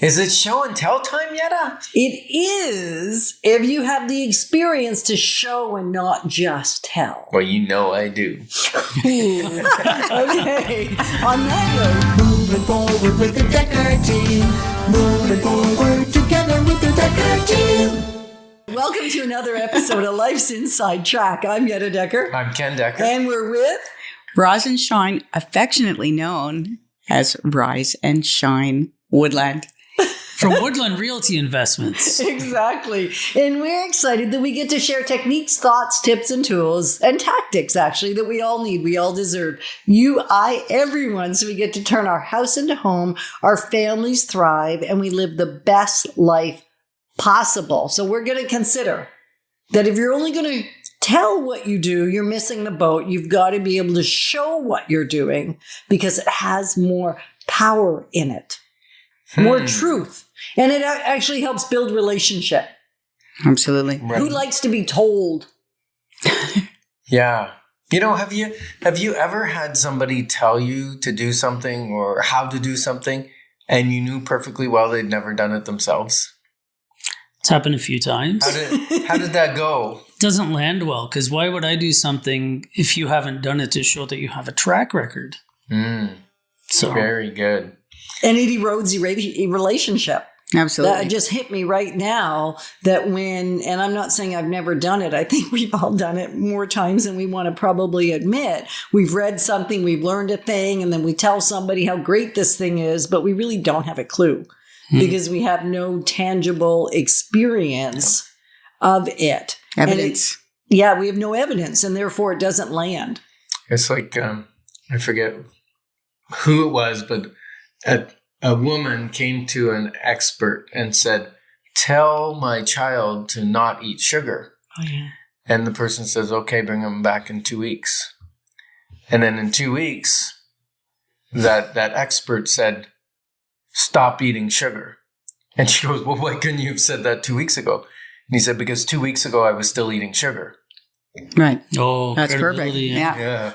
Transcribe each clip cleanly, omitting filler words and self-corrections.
Is it show and tell time, Yetta? It is if you have the experience to show and not just tell. Well, you know I do. Okay. On that note, Moving forward with the Decker team. Moving forward together with the Decker team. welcome to another episode of Life's Inside Track. I'm Yetta Decker. I'm Ken Decker. And we're with Roz and Sean, affectionately known as Rise and Shine Woodland. From Woodland Realty Investments. Exactly. And we're excited that we get to share techniques, thoughts, tips, and tools, and tactics, actually, that we all need, we all deserve. You, I, everyone. So we get to turn our house into home, our families thrive, and we live the best life possible. So we're going to consider that if you're only going to tell what you do, you're missing the boat. You've got to be able to show what you're doing because it has more power in it. More truth. And it actually helps build relationship. Absolutely. Right. Who likes to be told? Yeah. You know, have you ever had somebody tell you to do something or how to do something and you knew perfectly well they'd never done it themselves? It's happened a few times. How did that go? It doesn't land well because why would I do something if you haven't done it to show that you have a track record? So Very good. And it erodes a relationship. Absolutely. That just hit me right now that when, and I'm not saying I've never done it. I think we've all done it more times than we want to probably admit. We've read something, we've learned a thing, and then we tell somebody how great this thing is, but we really don't have a clue because we have no tangible experience of it. Evidence. We have no evidence, and therefore it doesn't land. It's like, I forget who it was, but a woman came to an expert and said, tell my child to not eat sugar. Oh, yeah. And the person says, okay, bring him back in 2 weeks. And then in 2 weeks, that expert said, stop eating sugar. And she goes, well, why couldn't you have said that 2 weeks ago? And he said, because 2 weeks ago, I was still eating sugar. Right. Oh, That's perfect. credibility, Yeah.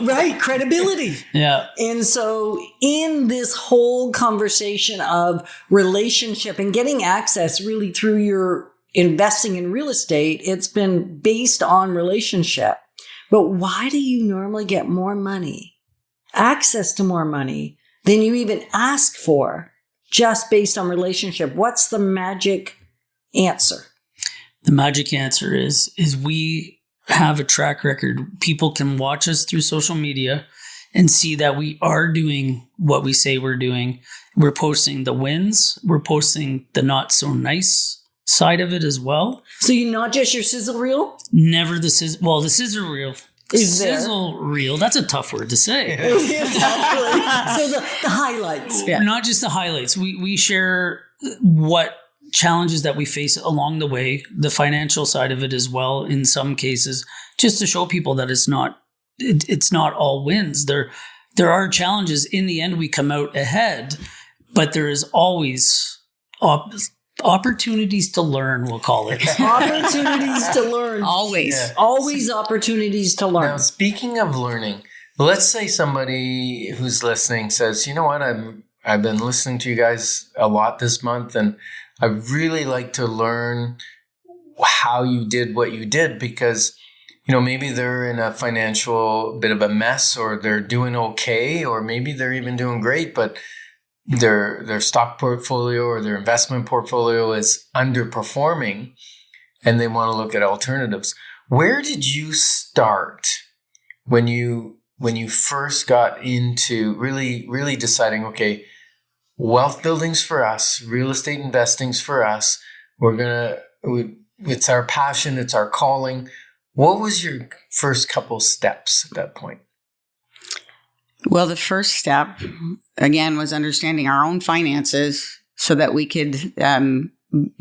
Right. Credibility. Yeah. And so in this whole conversation of relationship and getting access really through your investing in real estate, it's been based on relationship. But why do you normally get more money, access to more money than you even ask for just based on relationship? What's the magic answer? The magic answer is we have a track record. People can watch us through social media and see that we are doing what we say we're doing. We're posting the wins. We're posting the not so nice side of it as well. So you're not just your sizzle reel? Never the sizzle. Well, the sizzle reel. Is there? Sizzle reel. That's a tough word to say. Exactly. So the highlights. Yeah. Not just the highlights. We share what challenges that we face along the way, the financial side of it as well, in some cases, just to show people that it's not all wins. There are challenges. In the end, we come out ahead, but there is always opportunities to learn, we'll call it. Opportunities to learn. Always. Yeah. Always opportunities to learn. Now, speaking of learning, let's say somebody who's listening says, you know what, I've been listening to you guys a lot this month, and I really like to learn how you did what you did because, you know, maybe they're in a financial bit of a mess or they're doing okay, or maybe they're even doing great, but their stock portfolio or their investment portfolio is underperforming and they want to look at alternatives. Where did you start when you first got into really deciding, okay, wealth building's for us, real estate investing's for us. It's our passion, it's our calling. What was your first couple steps at that point? Well, the first step, again, was understanding our own finances so that we could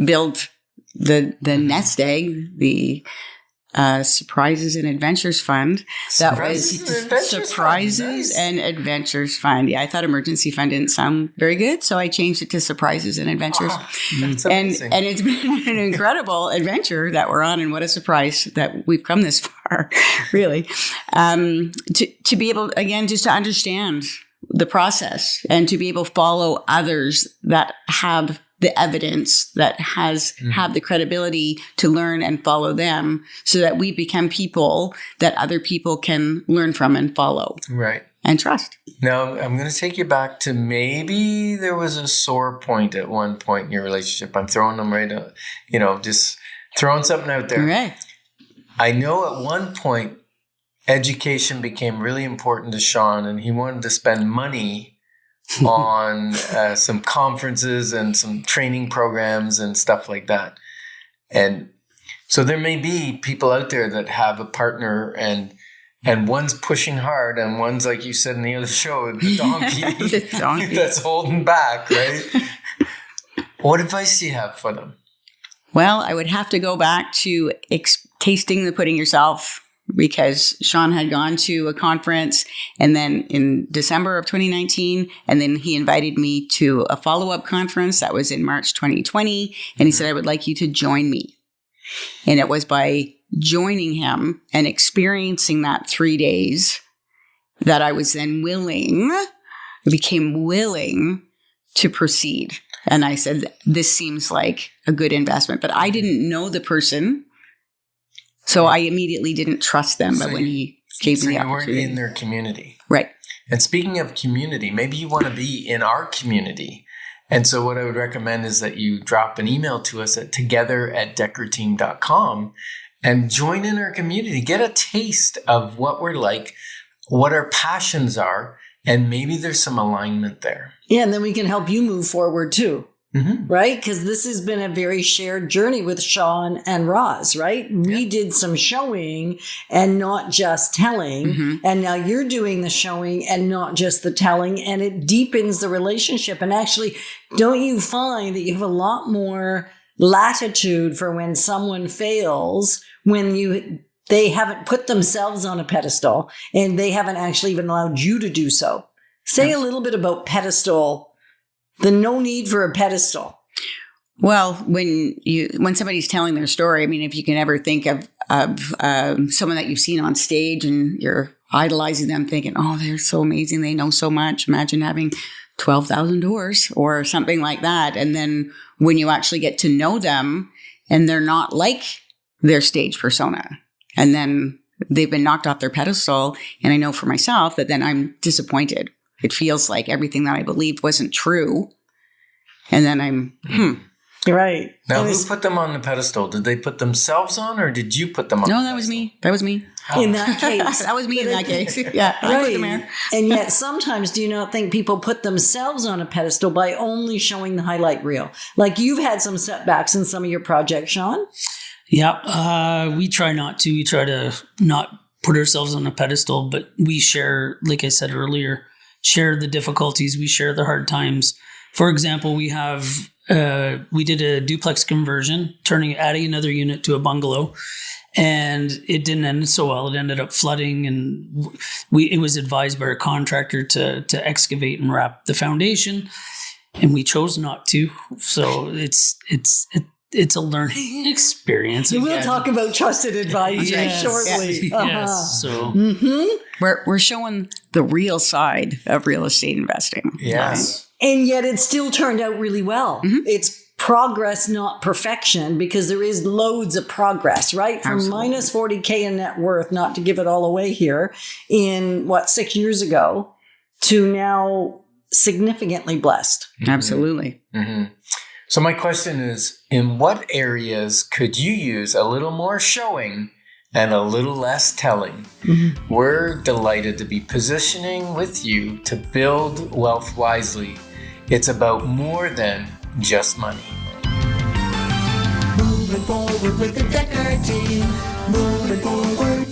build the nest egg, the Surprises and Adventures Fund. That was Surprises and Adventures Fund. Yeah, I thought Emergency Fund didn't sound very good, so I changed it to Surprises and Adventures. That's amazing. And it's been an incredible adventure that we're on, and what a surprise that we've come this far, really. To be able, again, just to understand the process and to be able to follow others that have the evidence, that have the credibility to learn and follow them, so that we become people that other people can learn from and follow. Right. And trust. Now, I'm going to take you back to maybe there was a sore point at one point in your relationship. I'm throwing them right out, just throwing something out there. Right. I know at one point, education became really important to Sean, and he wanted to spend money on some conferences and some training programs and stuff like that. And so there may be people out there that have a partner and one's pushing hard and one's, like you said in the other show, the donkey, The donkey. that's holding back, right? What advice do you have for them? Well, I would have to go back to tasting the pudding yourself, because Sean had gone to a conference and then in December of 2019, and then he invited me to a follow-up conference that was in March 2020. And he said, I would like you to join me. And it was by joining him and experiencing that 3 days that I was then became willing to proceed. And I said, this seems like a good investment, but I didn't know the person. So I immediately didn't trust them. But when he gave me the you weren't opportunity. in their community. Right. And speaking of community, maybe you want to be in our community. And so what I would recommend is that you drop an email to us at together@deckerteam.com and join in our community. Get a taste of what we're like, what our passions are, and maybe there's some alignment there. Yeah, and then we can help you move forward too. Mm-hmm. Right? Because this has been a very shared journey with Sean and Roz, right? We did some showing and not just telling. Mm-hmm. And now you're doing the showing and not just the telling. And it deepens the relationship. And actually, don't you find that you have a lot more latitude for when someone fails, when they haven't put themselves on a pedestal and they haven't actually even allowed you to do so? Say a little bit about pedestal. The no need for a pedestal. Well, when somebody's telling their story, I mean, if you can ever think of someone that you've seen on stage and you're idolizing them, thinking, oh, they're so amazing, they know so much. Imagine having 12,000 doors or something like that. And then when you actually get to know them and they're not like their stage persona, and then they've been knocked off their pedestal, and I know for myself that then I'm disappointed. It feels like everything that I believed wasn't true. And then I'm, Right. Now, who put them on the pedestal? Did they put themselves on, or did you put them on? No, that was me. That was me. In that case. That was me in that case. Yeah, I put them there. And yet sometimes do you not think people put themselves on a pedestal by only showing the highlight reel? Like you've had some setbacks in some of your projects, Sean? Yeah, we try not to. We try to not put ourselves on a pedestal, but we share, like I said earlier, share the difficulties. We share the hard times. For example, we did a duplex conversion, adding another unit to a bungalow, and it didn't end so well. It ended up flooding, and it was advised by our contractor to excavate and wrap the foundation, and we chose not to. So it's a learning experience. We'll talk about trusted advice shortly. Yes. So we're showing the real side of real estate investing. Yes. And yet it still turned out really well. Mm-hmm. It's progress, not perfection, because there is loads of progress, right? From Absolutely. minus 40K in net worth, not to give it all away here, in 6 years ago, to now significantly blessed. Absolutely. Mm-hmm. So my question is, in what areas could you use a little more showing and a little less telling? Mm-hmm. We're delighted to be positioning with you to build wealth wisely. It's about more than just money. Moving forward with the Decker team. Moving forward